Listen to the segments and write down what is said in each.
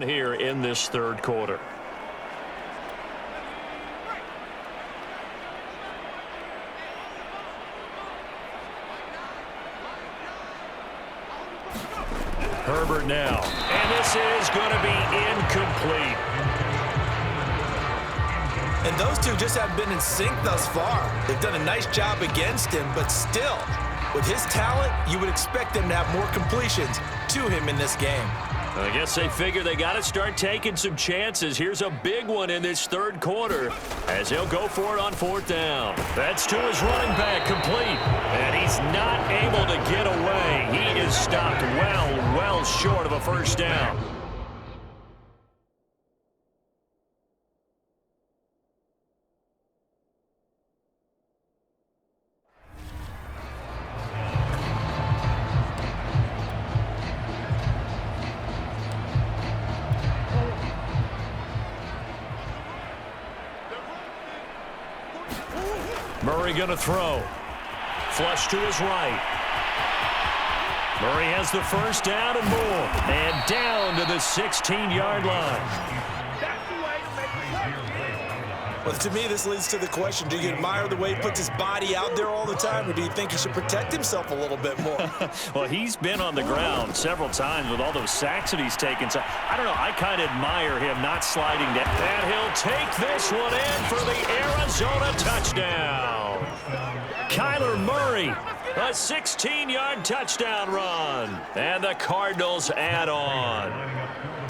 here in this third quarter. Herbert now, and this is going to be incomplete. And those two just haven't been in sync thus far. They've done a nice job against him, but still, with his talent, you would expect them to have more completions to him in this game. I guess they figure they got to start taking some chances. Here's a big one in this third quarter as he'll go for it on fourth down. That's to his running back, complete. And he's not able to get away. He is stopped well short of a first down. Murray going to throw. Flush to his right. Murray has the first down and more. And down to the 16-yard line. Well, to me, this leads to the question, do you admire the way he puts his body out there all the time, or do you think he should protect himself a little bit more? Well, he's been on the ground several times with all those sacks that he's taken. So, I don't know, I kind of admire him not sliding down. And he'll take this one in for the Arizona touchdown. Kyler Murray, a 16-yard touchdown run. And the Cardinals add on.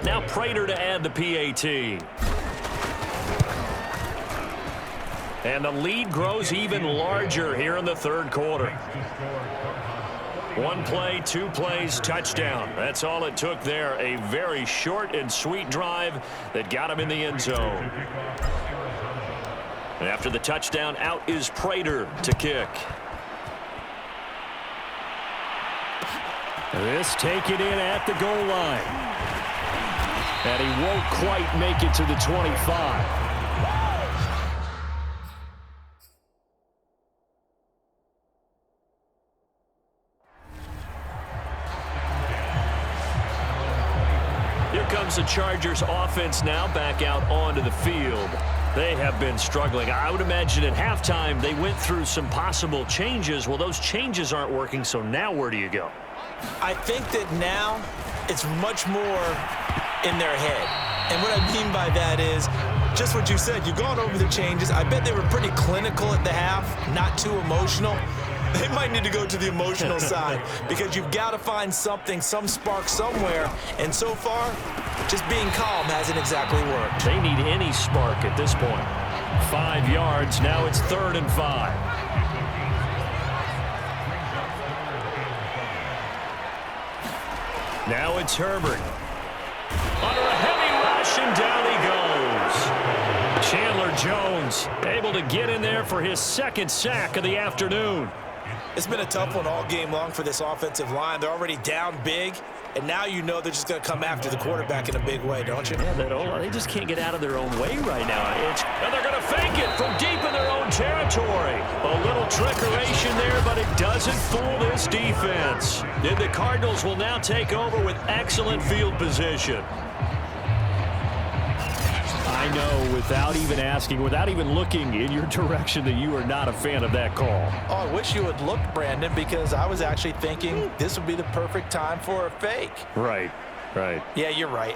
Now Prater to add the PAT. And the lead grows even larger here in the third quarter. One play, two plays, touchdown. That's all it took there. A very short and sweet drive that got him in the end zone. And after the touchdown, out is Prater to kick. This taken in at the goal line. And he won't quite make it to the 25. The Chargers offense now back out onto the field. They have been struggling. I would imagine at halftime they went through some possible changes. Well, those changes aren't working, so now where do you go? I think that now it's much more in their head. And what I mean by that is just what you said. You've gone over the changes. I bet they were pretty clinical at the half, not too emotional. They might need to go to the emotional side because you've got to find something, some spark somewhere. And so far, just being calm hasn't exactly worked. They need any spark at this point. 5 yards. Now it's 3rd and 5. Now it's Herbert. Under a heavy rush, and down he goes. Chandler Jones able to get in there for his second sack of the afternoon. It's been a tough one all game long for this offensive line. They're already down big, and now you know they're just going to come after the quarterback in a big way, don't you? Yeah, they just can't get out of their own way right now. And they're going to fake it from deep in their own territory. A little trickeration there, but it doesn't fool this defense. And the Cardinals will now take over with excellent field position. I know, without even asking, without even looking in your direction, that you are not a fan of that call. Oh, I wish you would look, Brandon, because I was actually thinking this would be the perfect time for a fake. Right. Yeah, you're right.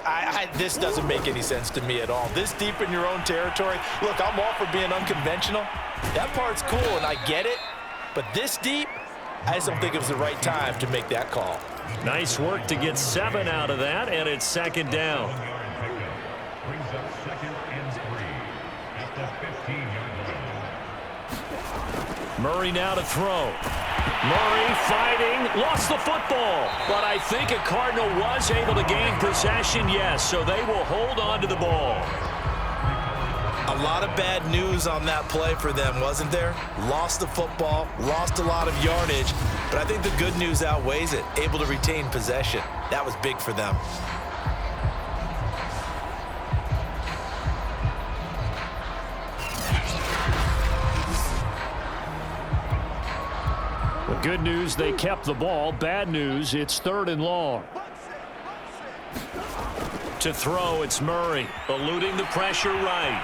This doesn't make any sense to me at all. This deep in your own territory. Look, I'm all for being unconventional. That part's cool, and I get it. But this deep, I just don't think it was the right time to make that call. Nice work to get 7 out of that, and it's 2nd down. Murray now to throw. Murray fighting, lost the football. But I think a Cardinal was able to gain possession, yes, so they will hold on to the ball. A lot of bad news on that play for them, wasn't there? Lost the football, lost a lot of yardage, but I think the good news outweighs it. Able to retain possession. That was big for them. Good news, they kept the ball. Bad news, it's 3rd and long. To throw, it's Murray, eluding the pressure right.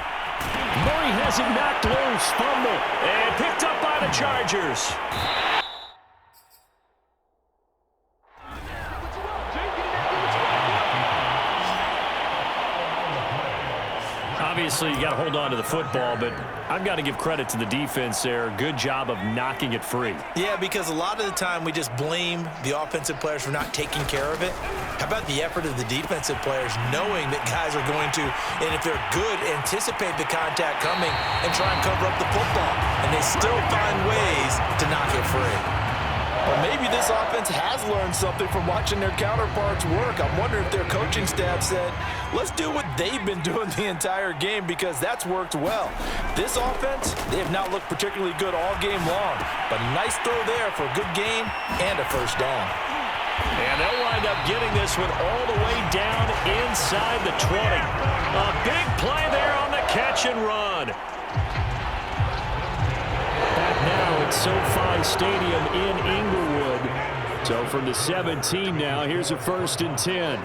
Murray has it knocked loose, fumble, and picked up by the Chargers. Obviously, you got to hold on to the football, but I've got to give credit to the defense there. Good job of knocking it free. Yeah, because a lot of the time we just blame the offensive players for not taking care of it. How about the effort of the defensive players knowing that guys are going to, and if they're good, anticipate the contact coming and try and cover up the football. And they still find ways to knock it free. Or maybe this offense has learned something from watching their counterparts work. I'm wondering if their coaching staff said, let's do what they've been doing the entire game because that's worked well. This offense, they have not looked particularly good all game long. But a nice throw there for a good gain and a first down. And they'll wind up getting this one all the way down inside the 20. A big play there on the catch and run. Back now at SoFi Stadium in Inglewood. So from the 17 now, here's a 1st and 10.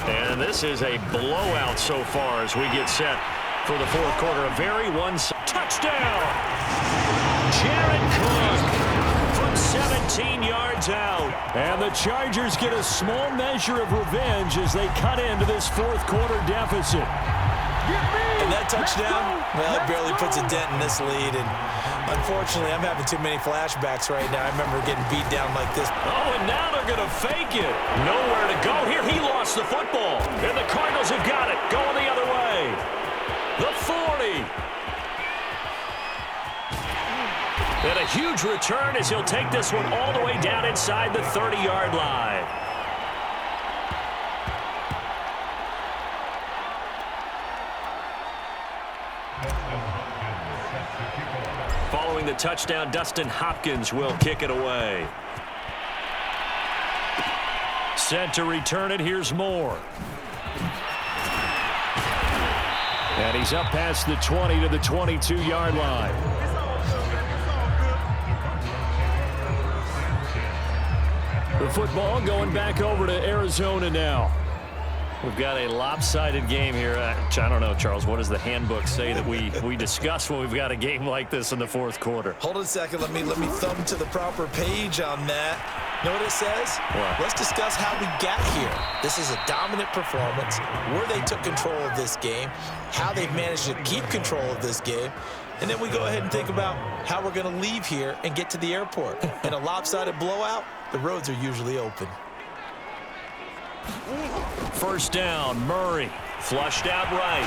And this is a blowout so far as we get set for the fourth quarter. A very one-sided touchdown. Jared Cook from 17 yards out. And the Chargers get a small measure of revenge as they cut into this fourth quarter deficit. And that touchdown, well, it barely puts a dent in this lead. And unfortunately, I'm having too many flashbacks right now. I remember getting beat down like this. Oh, and now they're going to fake it. Nowhere to go here. He lost the football. And the Cardinals have got it. Going the other way. The 40. And a huge return as he'll take this one all the way down inside the 30-yard line. Following the touchdown, Dustin Hopkins will kick it away. Set to return it, here's Moore. And he's up past the 20 to the 22-yard line. The football going back over to Arizona now. We've got a lopsided game here. I don't know, Charles, what does the handbook say that we discuss when we've got a game like this in the fourth quarter? Hold on a second. Let me thumb to the proper page on that. Know what it says? What? Let's discuss how we got here. This is a dominant performance, where they took control of this game, how they've managed to keep control of this game, and then we go ahead and think about how we're going to leave here and get to the airport. In a lopsided blowout, the roads are usually open. First down, Murray, flushed out right.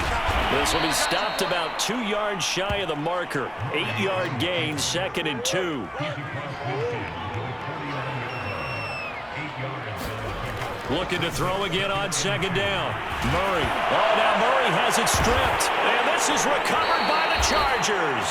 This will be stopped about 2 yards shy of the marker. 8-yard gain, 2nd and 2. Looking to throw again on 2nd down. Murray. Oh, now Murray has it stripped. And this is recovered by the Chargers.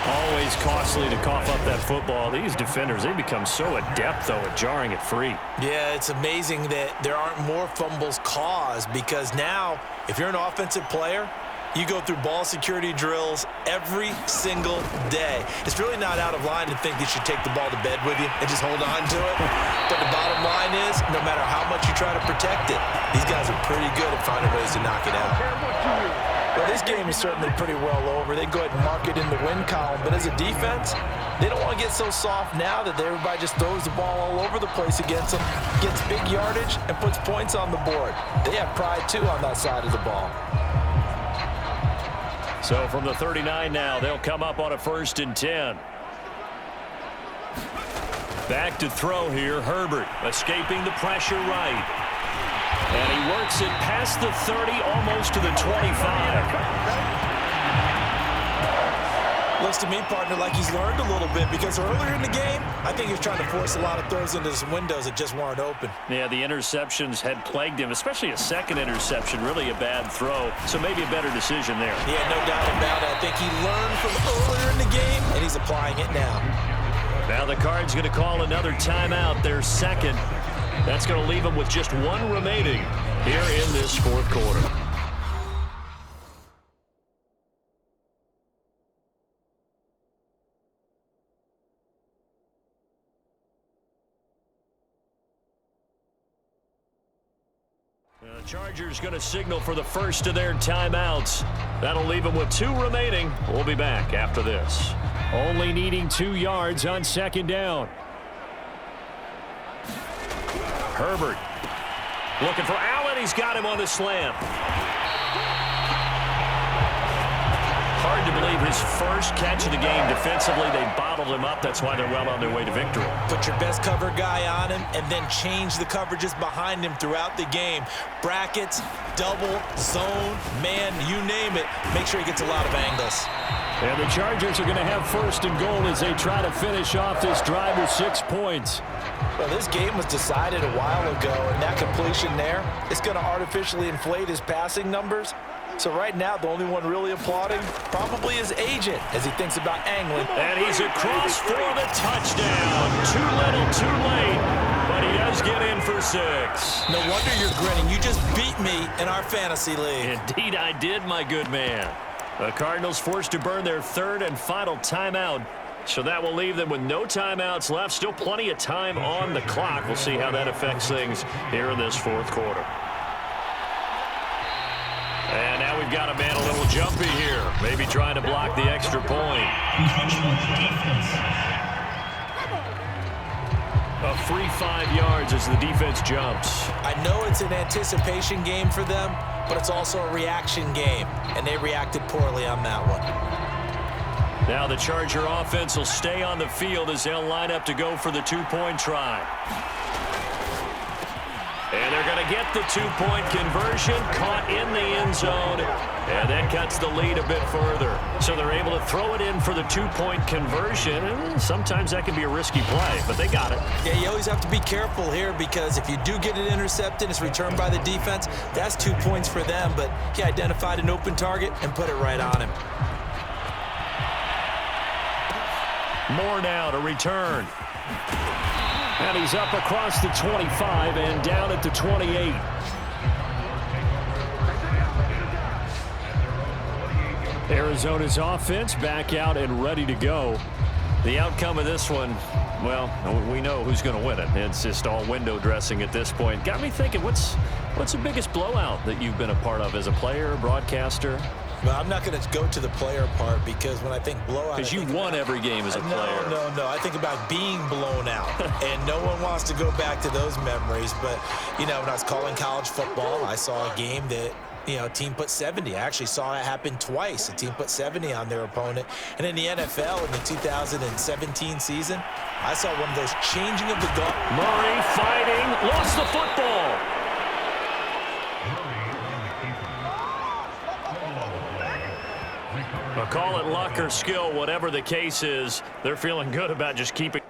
Always costly to cough up that football. These defenders, they become so adept, though, at jarring it free. Yeah, it's amazing that there aren't more fumbles caused because now, if you're an offensive player, you go through ball security drills every single day. It's really not out of line to think you should take the ball to bed with you and just hold on to it. But the bottom line is, no matter how much you try to protect it, these guys are pretty good at finding ways to knock it out. Well, this game is certainly pretty well over. They go ahead and mark it in the win column. But as a defense, they don't want to get so soft now that everybody just throws the ball all over the place against them, gets big yardage, and puts points on the board. They have pride, too, on that side of the ball. So from the 39 now, they'll come up on a 1st and 10. Back to throw here, Herbert, escaping the pressure right. And he works it past the 30, almost to the 25. Looks to me, partner, like he's learned a little bit because earlier in the game, I think he was trying to force a lot of throws into some windows that just weren't open. Yeah, the interceptions had plagued him, especially a second interception, really a bad throw. So maybe a better decision there. Yeah, no doubt about it. I think he learned from earlier in the game, and he's applying it now. Now the Cards going to call another timeout, their second. That's going to leave them with just one remaining here in this fourth quarter. The Chargers going to signal for the first of their timeouts. That'll leave them with 2 remaining. We'll be back after this. Only needing 2 yards on second down. Herbert looking for Allen. He's got him on the slam. Hard to believe his first catch of the game defensively. They bottled him up. That's why they're well on their way to victory. Put your best cover guy on him and then change the coverages behind him throughout the game. Brackets, double, zone, man, you name it. Make sure he gets a lot of angles. And the Chargers are going to have first and goal as they try to finish off this drive with 6 points. Well, this game was decided a while ago, and that completion there is going to artificially inflate his passing numbers. So right now, the only one really applauding probably his agent as he thinks about angling. And he's across for the touchdown. Too little, too late, but he does get in for 6. No wonder you're grinning. You just beat me in our fantasy league. Indeed I did, my good man. The Cardinals forced to burn their 3rd and final timeout. So that will leave them with no timeouts left. Still plenty of time on the clock. We'll see how that affects things here in this 4th quarter. And now we've got a man a little jumpy here. Maybe trying to block the extra point. A free 5 yards as the defense jumps. I know it's an anticipation game for them, but it's also a reaction game, and they reacted poorly on that one. Now the Charger offense will stay on the field as they'll line up to go for the 2-point try. And they're going to get the 2-point conversion, caught in the end zone, and that cuts the lead a bit further. So they're able to throw it in for the 2-point conversion, and sometimes that can be a risky play, but they got it. Yeah, you always have to be careful here because if you do get it intercepted, it's returned by the defense, that's 2 points for them, but he identified an open target and put it right on him. More now to return. And he's up across the 25 and down at the 28. Arizona's offense back out and ready to go. The outcome of this one, well, we know who's going to win it. It's just all window dressing at this point. Got me thinking, what's the biggest blowout that you've been a part of as a player, broadcaster? Well, I'm not going to go to the player part because when I think blowout... Because you won every game as a player. No. I think about being blown out, and no one wants to go back to those memories. But, you know, when I was calling college football, I saw a game that, you know, a team put 70. I actually saw it happen twice. A team put 70 on their opponent. And in the NFL, in the 2017 season, I saw one of those changing of the guard. Murray fighting, lost the football. Call it luck or skill, whatever the case is, they're feeling good about just keeping